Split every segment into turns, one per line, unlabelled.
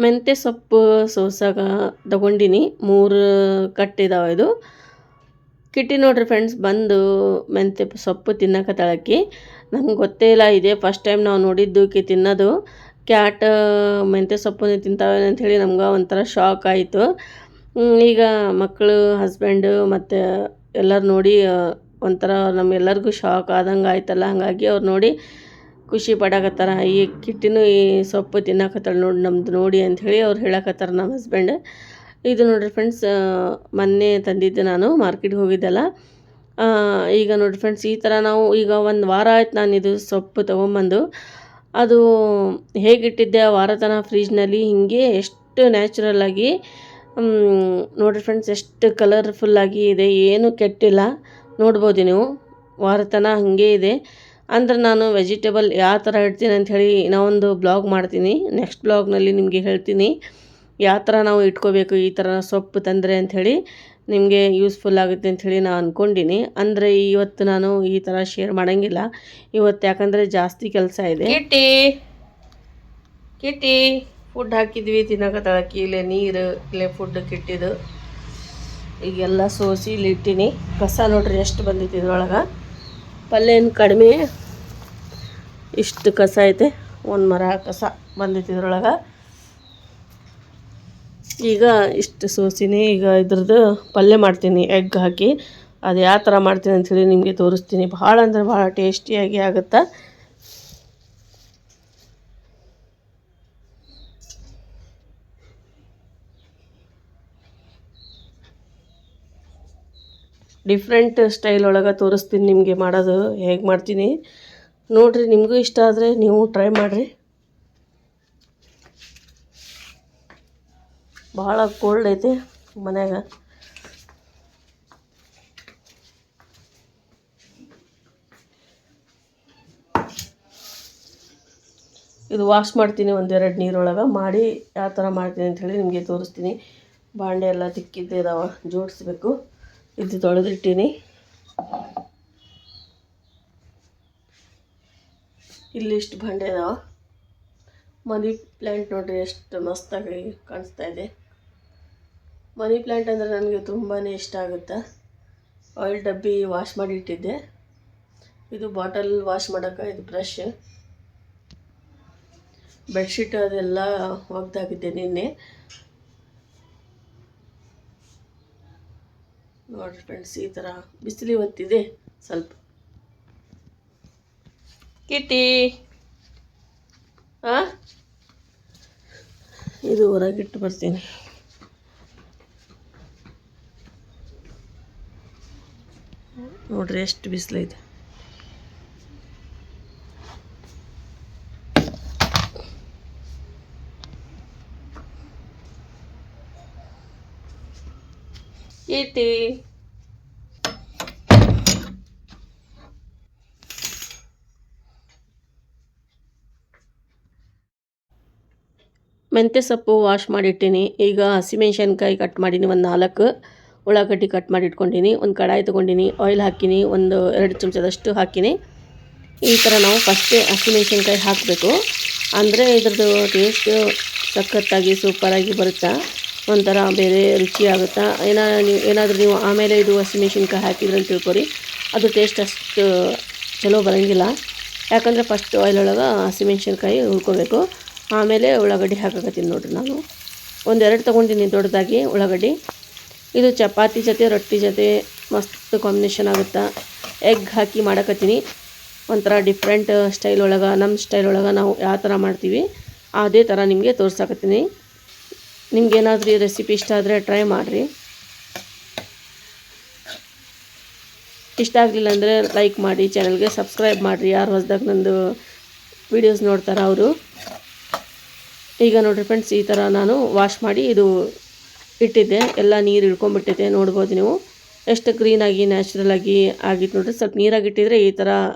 ಮೆಂತ್ಯ ಸೊಪ್ಪು ಸೋಸಾಗ ತಗೊಂಡಿನಿ 3 ಕಟ್ಟಿದಾವೆ ಇದು. ಕಿಟ್ಟಿ ನೋಡ್ರಿ ಫ್ರೆಂಡ್ಸ್ ಬಂದು ಮೆಂತ್ಯ ಸೊಪ್ಪು ತಿನ್ನಕತ್ತಾಳಕ್ಕಿ. ನಮ್ಗೆ ಗೊತ್ತೇ ಇಲ್ಲ, ಇದೇ ಫಸ್ಟ್ ಟೈಮ್ ನಾವು ನೋಡಿದ್ದು ತಿನ್ನೋದು. ಕ್ಯಾಟ್ ಮೆಂತ್ಯ ಸೊಪ್ಪು ತಿಂತಾವೆ ಅಂಥೇಳಿ ನಮ್ಗೆ ಒಂಥರ ಶಾಕ್ ಆಯಿತು. ಈಗ ಮಕ್ಕಳು, ಹಸ್ಬೆಂಡು ಮತ್ತು ಎಲ್ಲರೂ ನೋಡಿ ಒಂಥರ ನಮ್ಮೆಲ್ಲರಿಗೂ ಶಾಕ್ ಆದಂಗೆ ಆಯ್ತಲ್ಲ. ಹಾಗಾಗಿ ಅವ್ರು ನೋಡಿ ಖುಷಿ ಪಡಕತ್ತಾರ. ಈ ಕಿಟ್ಟಿನೂ ಈ ಸೊಪ್ಪು ತಿನ್ನಕತ್ತಾಳ ನೋಡಿ ನಮ್ದು ನೋಡಿ ಅಂಥೇಳಿ ಅವ್ರು ಹೇಳಕತ್ತಾರ ನಮ್ಮ ಹಸ್ಬೆಂಡ್. ಇದು ನೋಡಿರಿ ಫ್ರೆಂಡ್ಸ್, ಮೊನ್ನೆ ತಂದಿದ್ದೆ ನಾನು ಮಾರ್ಕೆಟ್ಗೆ ಹೋಗಿದ್ದೆಲ್ಲ. ಈಗ ನೋಡಿರಿ ಫ್ರೆಂಡ್ಸ್, ಈ ಥರ ನಾವು ಈಗ ಒಂದು ವಾರ ಆಯ್ತು ನಾನು ಇದು ಸೊಪ್ಪು ತೊಗೊಂಬಂದು. ಅದು ಹೇಗಿಟ್ಟಿದ್ದೆ ಆ ವಾರ ತನಕ ಫ್ರಿಜ್ನಲ್ಲಿ, ಹೀಗೆ ಎಷ್ಟು ನ್ಯಾಚುರಲ್ಲಾಗಿ ನೋಡಿರಿ ಫ್ರೆಂಡ್ಸ್, ಎಷ್ಟು ಕಲರ್ಫುಲ್ಲಾಗಿ ಇದೆ, ಏನೂ ಕೆಟ್ಟಿಲ್ಲ. ನೋಡ್ಬೋದು ನೀವು, ವಾರ ತನಕ ಹಾಗೆ ಇದೆ. ಅಂದ್ರೆ ನಾನು ವೆಜಿಟೇಬಲ್ ಯಾವ ಥರ ಇಡ್ತೀನಿ ಅಂಥೇಳಿ ಇನ್ನೊಂದು ಬ್ಲಾಗ್ ಮಾಡ್ತೀನಿ. ನೆಕ್ಸ್ಟ್ ಬ್ಲಾಗ್ನಲ್ಲಿ ನಿಮಗೆ ಹೇಳ್ತೀನಿ ಯಾವ ಥರ ನಾವು ಇಟ್ಕೋಬೇಕು ಈ ಥರ ಸೊಪ್ಪು ತಂದರೆ ಅಂಥೇಳಿ. ನಿಮಗೆ ಯೂಸ್ಫುಲ್ ಆಗುತ್ತೆ ಅಂಥೇಳಿ ನಾನು ಅಂದ್ಕೊಂಡಿನಿ. ಅಂದರೆ ಇವತ್ತು ನಾನು ಈ ಥರ ಶೇರ್ ಮಾಡೋಂಗಿಲ್ಲ ಇವತ್ತು, ಯಾಕಂದರೆ ಜಾಸ್ತಿ ಕೆಲಸ ಇದೆ. ಕಿಟ್ಟಿ ಫುಡ್ ಹಾಕಿದ್ವಿ, ತಿನ್ನಕತ್ತಾಳಕ್ಕಿ. ಇಲ್ಲೇ ನೀರು, ಇಲ್ಲೇ ಫುಡ್ ಕಿಟ್ಟಿದ್ದು ಈಗೆಲ್ಲ ಸೋಸಿ ಇಲ್ಲಿ ಇಟ್ಟೀನಿ. ಕಸ ನೋಡ್ರಿ ಎಷ್ಟು ಬಂದಿತ್ತು ಇದ್ರೊಳಗೆ. ಪಲ್ಯ ಏನು ಕಡಿಮೆ, ಇಷ್ಟು ಕಸ ಐತೆ, ಒಂದು ಮರ ಕಸ ಬಂದಿತ್ತು ಇದ್ರೊಳಗೆ. ಈಗ ಇಷ್ಟು ಸೋಸಿನಿ. ಈಗ ಇದ್ರದ್ದು ಪಲ್ಯ ಮಾಡ್ತೀನಿ ಎಗ್ ಹಾಕಿ. ಅದು ಯಾವ ಥರ ಮಾಡ್ತೀನಿ ಅಂಥೇಳಿ ನಿಮಗೆ ತೋರಿಸ್ತೀನಿ. ಭಾಳ ಅಂದರೆ ಭಾಳ ಟೇಸ್ಟಿಯಾಗಿ ಆಗುತ್ತೆ. ಡಿಫ್ರೆಂಟ್ ಸ್ಟೈಲ್ ಒಳಗೆ ತೋರಿಸ್ತೀನಿ ನಿಮಗೆ ಮಾಡೋದು ಹೇಗೆ ಮಾಡ್ತೀನಿ ನೋಡಿರಿ. ನಿಮಗೂ ಇಷ್ಟ ಆದರೆ ನೀವು ಟ್ರೈ ಮಾಡಿರಿ. ಭಾಳ ಕೋಲ್ಡ್ ಐತೆ ಮನ್ಯಾಗ. ಇದು ವಾಶ್ ಮಾಡ್ತೀನಿ ಒಂದೆರಡು ನೀರೊಳಗೆ ಮಾಡಿ. ಯಾವ ಥರ ಮಾಡ್ತೀನಿ ಅಂಥೇಳಿ ನಿಮಗೆ ತೋರಿಸ್ತೀನಿ. ಬಾಂಡೆ ಎಲ್ಲ ತಿಕ್ಕಿದ್ದೆ ಇದಾವೆ, ಜೋಡಿಸ್ಬೇಕು. ಇದು ತೊಳೆದಿಟ್ಟೀನಿ. ಇಲ್ಲಿ ಇಷ್ಟು ಭಾಂಡೆ ಇದಾವೆ. ಮನಿ ಪ್ಲ್ಯಾಂಟ್ ನೋಡಿರಿ ಎಷ್ಟು ಮಸ್ತಾಗಿ ಕಾಣಿಸ್ತಾ ಇದೆ. ಮನಿ ಪ್ಲ್ಯಾಂಟ್ ಅಂದರೆ ನನಗೆ ತುಂಬಾ ಇಷ್ಟ ಆಗುತ್ತೆ. ಆಯಿಲ್ ಡಬ್ಬಿ ವಾಶ್ ಮಾಡಿ ಇಟ್ಟಿದ್ದೆ. ಇದು ಬಾಟಲ್ ವಾಶ್ ಮಾಡೋಕೆ ಇದು ಬ್ರಷ್. ಬೆಡ್ಶೀಟ್ ಅದೆಲ್ಲ ಒಗ್ದಾಕಿದ್ದೆ ನಿನ್ನೆ. ನೋಡಿರಿ ಫ್ರೆಂಡ್ಸ್, ಈ ಥರ ಬಿಸಿಲು ಇವತ್ತಿದೆ ಸ್ವಲ್ಪ. ಕಿಟ್ಟಿ ಇದು ಹೊರಗಿಟ್ಟು ಬರ್ತೀನಿ. ನೋಡ್ರಿ ಎಷ್ಟು ಬಿಸಿಲೈತೆ. ಕಿಟ್ಟಿ ಮೆಂತ್ಯ ಸೊಪ್ಪು ವಾಶ್ ಮಾಡಿಟ್ಟೀನಿ. ಈಗ ಹಸಿಮೆಣ್ಸಿನ್ಕಾಯಿ ಕಟ್ ಮಾಡೀನಿ, ಒಂದು 4 ಉಳ್ಳಾಗಡ್ಡಿ ಕಟ್ ಮಾಡಿ ಇಟ್ಕೊಂಡೀನಿ. ಒಂದು ಕಡಾಯಿ ತೊಗೊಂಡಿನಿ, ಆಯಿಲ್ ಹಾಕಿನಿ, ಒಂದು 2 ಚಮಚದಷ್ಟು ಹಾಕಿನಿ. ಈ ಥರ ನಾವು ಫಸ್ಟೇ ಹಸಿಮೆಣ್ಸಿನ್ಕಾಯಿ ಹಾಕಬೇಕು, ಅಂದರೆ ಇದ್ರದ್ದು ಟೇಸ್ಟ್ ಸಖತ್ತಾಗಿ ಸೂಪರಾಗಿ ಬರುತ್ತೆ. ಒಂಥರ ಬೇರೆ ರುಚಿ ಆಗುತ್ತೆ. ಏನಾದರೂ ನೀವು ಆಮೇಲೆ ಇದು ಹಸಿಮೆಣ್ಸಿನ್ಕಾಯಿ ಹಾಕಿದ್ರೆ ಅಂತ ತಿಳ್ಕೊರಿ, ಅದು ಟೇಸ್ಟ್ ಅಷ್ಟು ಚಲೋ ಬರೋಂಗಿಲ್ಲ. ಯಾಕಂದರೆ ಫಸ್ಟ್ ಆಯಿಲ್ ಒಳಗೆ ಹಸಿಮೆಣ್ಸಿನ್ಕಾಯಿ ಹುರ್ಕೋಬೇಕು, ಆಮೇಲೆ ಉಳ್ಳಾಗಡ್ಡಿ ಹಾಕಕತ್ತೀನಿ. ನೋಡಿರಿ ನಾನು 1-2 ತೊಗೊಂಡಿನಿ ದೊಡ್ಡದಾಗಿ ಉಳ್ಳಾಗಡ್ಡಿ. ಇದು ಚಪಾತಿ ಜೊತೆ ರೊಟ್ಟಿ ಜೊತೆ ಮಸ್ತ್ ಕಾಂಬಿನೇಷನ್ ಆಗುತ್ತೆ. ಎಗ್ ಹಾಕಿ ಮಾಡಕತ್ತೀನಿ. ಒಂಥರ ಡಿಫ್ರೆಂಟ್ ಸ್ಟೈಲ್ ಒಳಗೆ, ನಮ್ಮ ಸ್ಟೈಲ್ ಒಳಗೆ ನಾವು ಯಾವ ಥರ ಮಾಡ್ತೀವಿ ಅದೇ ಥರ ನಿಮಗೆ ತೋರ್ಸಕತ್ತೀನಿ. ನಿಮ್ಗೇನಾದ್ರೂ ಈ ರೆಸಿಪಿ ಇಷ್ಟ ಆದರೆ ಟ್ರೈ ಮಾಡಿರಿ. ಇಷ್ಟ ಆಗಲಿಲ್ಲ ಅಂದರೆ ಲೈಕ್ ಮಾಡಿ, ಚಾನಲ್ಗೆ ಸಬ್ಸ್ಕ್ರೈಬ್ ಮಾಡಿರಿ. ಯಾರು ಹೊಸದಾಗಿ ನಂದು ವೀಡಿಯೋಸ್ ನೋಡ್ತಾರೆ ಅವರು. ಈಗ ನೋಡಿರಿ ಫ್ರೆಂಡ್ಸ್, ಈ ಥರ ನಾನು ವಾಶ್ ಮಾಡಿ ಇದು ಇಟ್ಟಿದ್ದೆ. ಎಲ್ಲ ನೀರು ಇಳ್ಕೊಂಬಿಟ್ಟಿದೆ, ನೋಡ್ಬೋದು ನೀವು ಎಷ್ಟು ಗ್ರೀನಾಗಿ ನ್ಯಾಚುರಲಾಗಿ ಆಗಿತ್ತು ನೋಡಿರಿ. ಸ್ವಲ್ಪ ನೀರಾಗಿ ಇಟ್ಟಿದ್ರೆ ಈ ಥರ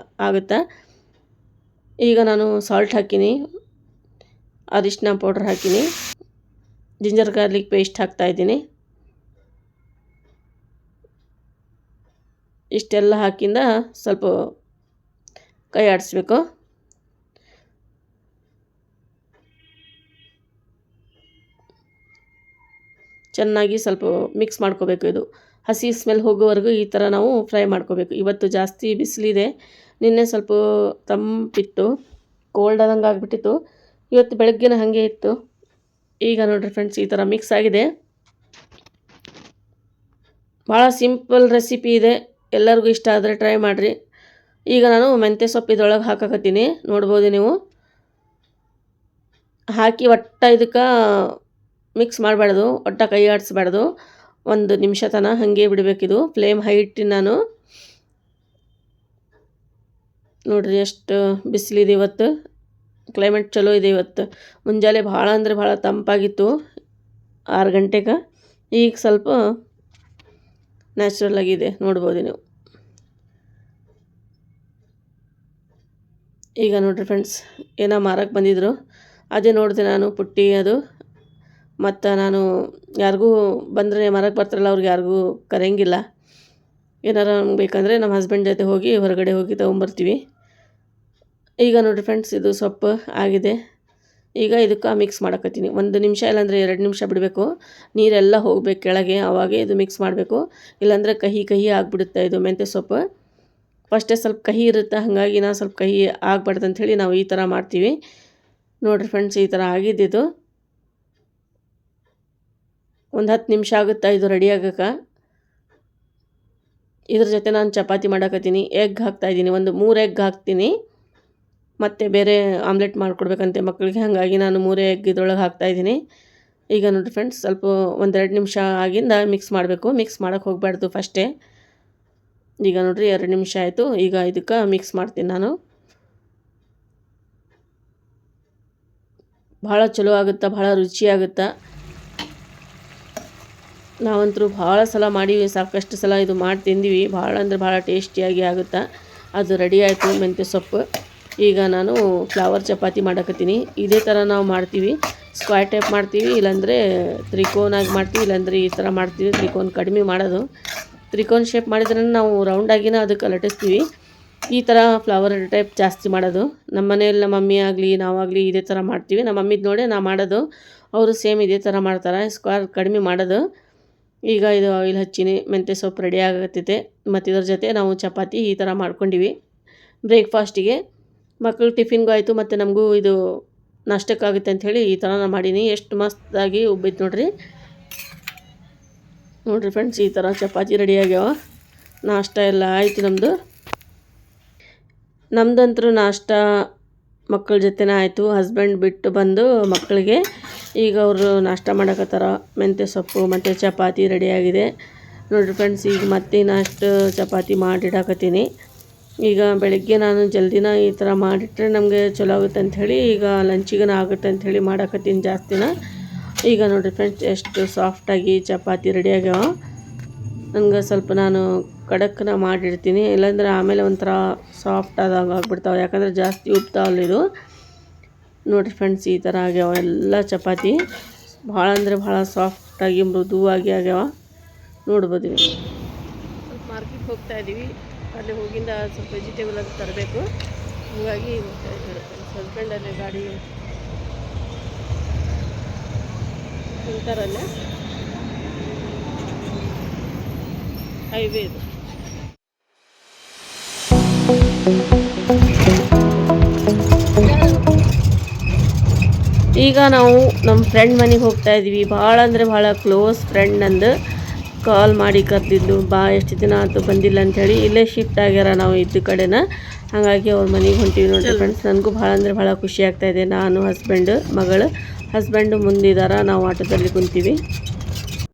ಆಗುತ್ತೆ. ಈಗ ನಾನು ಸಾಲ್ಟ್ ಹಾಕಿನಿ, ಅರಿಶಿನ ಪೌಡ್ರ್ ಹಾಕಿನಿ, ಜಿಂಜರ್ ಗಾರ್ಲಿಕ್ ಪೇಸ್ಟ್ ಹಾಕ್ತಾಯಿದ್ದೀನಿ. ಇಷ್ಟೆಲ್ಲ ಹಾಕಿಂದ ಸ್ವಲ್ಪ ಕೈ ಆಡಿಸ್ಬೇಕು. ಚೆನ್ನಾಗಿ ಸ್ವಲ್ಪ ಮಿಕ್ಸ್ ಮಾಡ್ಕೋಬೇಕು. ಇದು ಹಸಿ ಸ್ಮೆಲ್ ಹೋಗೋವರೆಗೂ ಈ ಥರ ನಾವು ಫ್ರೈ ಮಾಡ್ಕೋಬೇಕು. ಇವತ್ತು ಜಾಸ್ತಿ ಬಿಸಿಲಿದೆ, ನಿನ್ನೆ ಸ್ವಲ್ಪ ತಂಪಿತ್ತು, ಕೋಲ್ಡ್ ಆದಂಗೆ ಆಗಿಬಿಟ್ಟಿತ್ತು. ಇವತ್ತು ಬೆಳಗ್ಗೆನ ಹಾಗೆ ಇತ್ತು. ಈಗ ನೋಡಿರಿ ಫ್ರೆಂಡ್ಸ್, ಈ ಥರ ಮಿಕ್ಸ್ ಆಗಿದೆ. ಭಾಳ ಸಿಂಪಲ್ ರೆಸಿಪಿ ಇದೆ, ಎಲ್ಲರಿಗೂ ಇಷ್ಟ ಆದರೆ ಟ್ರೈ ಮಾಡಿರಿ. ಈಗ ನಾನು ಮೆಂತ್ಯ ಸೊಪ್ಪು ಇದರೊಳಗೆ ಹಾಕಕತ್ತೀನಿ, ನೋಡ್ಬೋದು ನೀವು. ಹಾಕಿ ಒಟ್ಟು ಇದಕ್ಕೆ ಮಿಕ್ಸ್ ಮಾಡಬಾರ್ದು, ಒಟ್ಟು ಕೈ ಆಡಿಸ್ಬಾರ್ದು. 1 ನಿಮಿಷ ತನಕ ಹಾಗೆ ಬಿಡಬೇಕಿದು. ಫ್ಲೇಮ್ ಹೈ ಇಟ್ಟು ನಾನು ನೋಡಿರಿ ಎಷ್ಟು ಬಿಸಿಲಿದೆ ಇವತ್ತು. ಕ್ಲೈಮೇಟ್ ಚಲೋ ಇದೆ ಇವತ್ತು. ಮುಂಜಾನೆ ಭಾಳ ಅಂದರೆ ಭಾಳ ತಂಪಾಗಿತ್ತು 6 ಗಂಟೆಗೆ. ಈಗ ಸ್ವಲ್ಪ ನ್ಯಾಚುರಲ್ ಆಗಿದೆ, ನೋಡ್ಬೋದು ನೀವು. ಈಗ ನೋಡಿರಿ ಫ್ರೆಂಡ್ಸ್, ಏನೋ ಮಾರಕ್ಕೆ ಬಂದಿದ್ರು, ಅದೇ ನೋಡಿದೆ ನಾನು ಪುಟ್ಟಿ ಅದು. ಮತ್ತು ನಾನು ಯಾರಿಗೂ ಬಂದರೆ ಮಾರಕ್ಕೆ ಬರ್ತಾರಲ್ಲ, ಅವ್ರಿಗೆ ಯಾರಿಗೂ ಕರೆಯಂಗಿಲ್ಲ. ಏನಾರ ಬೇಕಂದರೆ ನಮ್ಮ ಹಸ್ಬೆಂಡ್ ಜೊತೆ ಹೋಗಿ ಹೊರಗಡೆ ಹೋಗಿ ತೊಗೊಂಬರ್ತೀವಿ. ಈಗ ನೋಡಿರಿ ಫ್ರೆಂಡ್ಸ್, ಇದು ಸೊಪ್ಪು ಆಗಿದೆ. ಈಗ ಇದಕ್ಕೆ ಮಿಕ್ಸ್ ಮಾಡಕತ್ತೀನಿ. 1 ನಿಮಿಷ ಇಲ್ಲಾಂದರೆ 2 ನಿಮಿಷ ಬಿಡಬೇಕು, ನೀರೆಲ್ಲ ಹೋಗ್ಬೇಕು ಕೆಳಗೆ, ಆವಾಗೇ ಇದು ಮಿಕ್ಸ್ ಮಾಡಬೇಕು. ಇಲ್ಲಾಂದರೆ ಕಹಿ ಕಹಿ ಆಗಿಬಿಡುತ್ತೆ ಇದು ಮೆಂತ್ಯ ಸೊಪ್ಪು. ಫಸ್ಟೇ ಸ್ವಲ್ಪ ಕಹಿ ಇರುತ್ತೆ, ಹಾಗಾಗಿ ನಾವು ಸ್ವಲ್ಪ ಕಹಿ ಆಗಬಾರ್ದು ಅಂಥೇಳಿ ನಾವು ಈ ಥರ ಮಾಡ್ತೀವಿ. ನೋಡಿರಿ ಫ್ರೆಂಡ್ಸ್, ಈ ಥರ ಆಗಿದ್ದಿದ್ದು. 10 ನಿಮಿಷ ಆಗುತ್ತೆ ಇದು ರೆಡಿ ಆಗೋಕ್ಕೆ. ಇದ್ರ ಜೊತೆ ನಾನು ಚಪಾತಿ ಮಾಡಕತ್ತೀನಿ. ಎಗ್ ಹಾಕ್ತಾಯಿದ್ದೀನಿ, 3 ಎಗ್ ಹಾಕ್ತೀನಿ. ಮತ್ತು ಬೇರೆ ಆಮ್ಲೆಟ್ ಮಾಡಿಕೊಡ್ಬೇಕಂತೆ ಮಕ್ಕಳಿಗೆ, ಹಾಗಾಗಿ ನಾನು 3 ಎಗ್ ಇದ್ರೊಳಗೆ ಹಾಕ್ತಾಯಿದ್ದೀನಿ. ಈಗ ನೋಡಿರಿ ಫ್ರೆಂಡ್ಸ್, ಸ್ವಲ್ಪ 1-2 ನಿಮಿಷ ಆಗಿಂದ ಮಿಕ್ಸ್ ಮಾಡಬೇಕು. ಮಿಕ್ಸ್ ಮಾಡೋಕ್ಕೆ ಹೋಗಬಾರ್ದು ಫಸ್ಟೇ. ಈಗ ನೋಡಿರಿ 2 ನಿಮಿಷ ಆಯಿತು. ಈಗ ಇದಕ್ಕೆ ಮಿಕ್ಸ್ ಮಾಡ್ತೀನಿ ನಾನು. ಭಾಳ ಚಲೋ ಆಗುತ್ತೆ, ಭಾಳ ರುಚಿಯಾಗುತ್ತೆ. ನಾವಂತರೂ ಭಾಳ ಸಲ ಮಾಡೀವಿ, ಸಾಕಷ್ಟು ಸಲ ಇದು ಮಾಡಿ ತಿಂದೀವಿ. ಭಾಳ ಅಂದರೆ ಭಾಳ ಟೇಸ್ಟಿಯಾಗಿ ಆಗುತ್ತೆ. ಅದು ರೆಡಿ ಆಯಿತು ಮೆಂತ್ಯ ಸೊಪ್ಪು. ಈಗ ನಾನು ಫ್ಲವರ್ ಚಪಾತಿ ಮಾಡಕತ್ತೀನಿ. ಇದೇ ಥರ ನಾವು ಮಾಡ್ತೀವಿ, ಸ್ಕ್ವೇರ್ ಟೈಪ್ ಮಾಡ್ತೀವಿ, ಇಲ್ಲಾಂದರೆ ತ್ರಿಕೋನಾಗಿ ಮಾಡ್ತೀವಿ, ಇಲ್ಲಾಂದರೆ ಈ ಥರ ಮಾಡ್ತೀವಿ. ತ್ರಿಕೋನ ಕಡಿಮೆ ಮಾಡೋದು, ತ್ರಿಕೋನ ಶೇಪ್ ಮಾಡಿದ್ರೆ ನಾವು ರೌಂಡಾಗಿನ ಅದಕ್ಕೆ ಲಟ್ಟಿಸ್ತೀವಿ. ಈ ಥರ ಫ್ಲವರ್ ಟೈಪ್ ಜಾಸ್ತಿ ಮಾಡೋದು. ನಮ್ಮ ಮನೆಯಲ್ಲಿ ನಮ್ಮ ಮಮ್ಮಿ ಆಗಲಿ ನಾವಾಗಲಿ ಇದೇ ಥರ ಮಾಡ್ತೀವಿ. ನಮ್ಮ ಮಮ್ಮಿದು ನೋಡಿ ನಾ ಮಾಡೋದು, ಅವರು ಸೇಮ್ ಇದೇ ಥರ ಮಾಡ್ತಾರೆ, ಸ್ಕ್ವೇರ್ ಕಡಿಮೆ ಮಾಡೋದು. ಈಗ ಇದು ಆಯಿಲ್ ಹಚ್ಚಿನಿ, ಮೆಂತ್ಯ ಸೊಪ್ಪು ರೆಡಿ ಆಗತ್ತೈತೆ. ಮತ್ತು ಇದ್ರ ಜೊತೆ ನಾವು ಚಪಾತಿ ಈ ಥರ ಮಾಡ್ಕೊಂಡಿವಿ ಬ್ರೇಕ್ಫಾಸ್ಟಿಗೆ. ಮಕ್ಕಳು ಟಿಫಿನ್ಗೂ ಆಯಿತು, ಮತ್ತು ನಮಗೂ ಇದು ನಾಷ್ಟಕ್ಕಾಗುತ್ತೆ ಅಂಥೇಳಿ ಈ ಥರ ನಾನು ಮಾಡೀನಿ. ಎಷ್ಟು ಮಸ್ತಾಗಿ ಉಬ್ಬಿತ್ತು ನೋಡಿರಿ. ನೋಡಿರಿ ಫ್ರೆಂಡ್ಸ್, ಈ ಥರ ಚಪಾತಿ ರೆಡಿ ಆಗ್ಯಾವ. ನಾಷ್ಟ ಎಲ್ಲ ಆಯಿತು ನಮ್ಮದು. ನಮ್ಮದಂತರೂ ನಾಷ್ಟ ಮಕ್ಕಳ ಜೊತೆನೇ ಆಯಿತು. ಹಸ್ಬೆಂಡ್ ಬಿಟ್ಟು ಬಂದು ಮಕ್ಕಳಿಗೆ ಈಗ ಅವರು ನಾಷ್ಟ ಮಾಡಕತ್ತಾರ. ಮೆಂತ್ಯ ಸೊಪ್ಪು ಮತ್ತು ಚಪಾತಿ ರೆಡಿಯಾಗಿದೆ ನೋಡಿರಿ ಫ್ರೆಂಡ್ಸ್. ಈಗ ಮತ್ತೆ ನಾಷ್ಟು ಚಪಾತಿ ಮಾಡಿಡಾಕತ್ತೀನಿ. ಈಗ ಬೆಳಗ್ಗೆ ನಾನು ಜಲ್ದಿನ ಈ ಥರ ಮಾಡಿಟ್ರೆ ನಮಗೆ ಚಲೋ ಆಗುತ್ತೆ ಅಂಥೇಳಿ ಈಗ ಲಂಚಿಗನ ಆಗುತ್ತೆ ಅಂಥೇಳಿ ಮಾಡಾಕತ್ತೀನಿ ಜಾಸ್ತಿನ. ಈಗ ನೋಡಿರಿ ಫ್ರೆಂಡ್ಸ್, ಎಷ್ಟು ಸಾಫ್ಟಾಗಿ ಚಪಾತಿ ರೆಡಿ ಆಗ್ಯಾವ. ನನಗೆ ಸ್ವಲ್ಪ ನಾನು ಕಡಕ್ನ ಮಾಡಿಡ್ತೀನಿ, ಇಲ್ಲಾಂದರೆ ಆಮೇಲೆ ಒಂಥರ ಸಾಫ್ಟ್ ಆದಂಗೆ ಆಗ್ಬಿಡ್ತಾವೆ, ಯಾಕಂದರೆ ಜಾಸ್ತಿ ಉಬ್ತಾವಲ್ಲ ಇದು. ನೋಡಿರಿ ಫ್ರೆಂಡ್ಸ್, ಈ ಥರ ಆಗ್ಯಾವ ಎಲ್ಲ ಚಪಾತಿ. ಭಾಳ ಅಂದರೆ ಭಾಳ ಸಾಫ್ಟಾಗಿ ಮೃದುವಾಗಿ ಆಗ್ಯಾವ, ನೋಡ್ಬೋದು ನೀವು. ಸ್ವಲ್ಪ ಮಾರ್ಕೆಟ್ಗೆ ಹೋಗ್ತಾ ಇದ್ದೀವಿ, ಅಲ್ಲಿ ಹೋಗಿಂದ ಸ್ವಲ್ಪ ವೆಜಿಟೇಬಲ್ ಅದು ತರಬೇಕು, ಹಾಗಾಗಿ ಹೋಗ್ತಾ ಇದ್ದೀವಿ ಫ್ರೆಂಡ್ಸ್. ಹಸ್ಬೆಂಡಲ್ಲೇ ಗಾಡಿ ನಿಂತಾರಲ್ಲೇ, ಹೈವೇ ಇದು. ಈಗ ನಾವು ನಮ್ಮ ಫ್ರೆಂಡ್ ಮನೆಗೆ ಹೋಗ್ತಾ ಇದ್ದೀವಿ. ಭಾಳ ಅಂದರೆ ಭಾಳ ಕ್ಲೋಸ್ ಫ್ರೆಂಡ್ ನಂದು. ಕಾಲ್ ಮಾಡಿ ಕರೆದಿದ್ದು, ಬಾ ಎಷ್ಟು ದಿನ ಆಯ್ತು ಬಂದಿಲ್ಲ ಅಂಥೇಳಿ. ಇಲ್ಲೇ ಶಿಫ್ಟ್ ಆಗ್ಯಾರ ನಾವು ಇದ್ದ ಕಡೆನ, ಹಾಗಾಗಿ ಅವ್ರ ಮನೆಗೆ ಹೊಂಟೀವಿ ನೋಡಿರಿ ಫ್ರೆಂಡ್ಸ್. ನನಗೂ ಭಾಳ ಅಂದರೆ ಭಾಳ ಖುಷಿ ಆಗ್ತಾಯಿದೆ. ನಾನು ಹಸ್ಬೆಂಡು ಮಗಳು, ಹಸ್ಬೆಂಡು ಮುಂದಿದ್ದಾರೆ, ನಾವು ಆಟೋದಲ್ಲಿ ಕುಂತೀವಿ.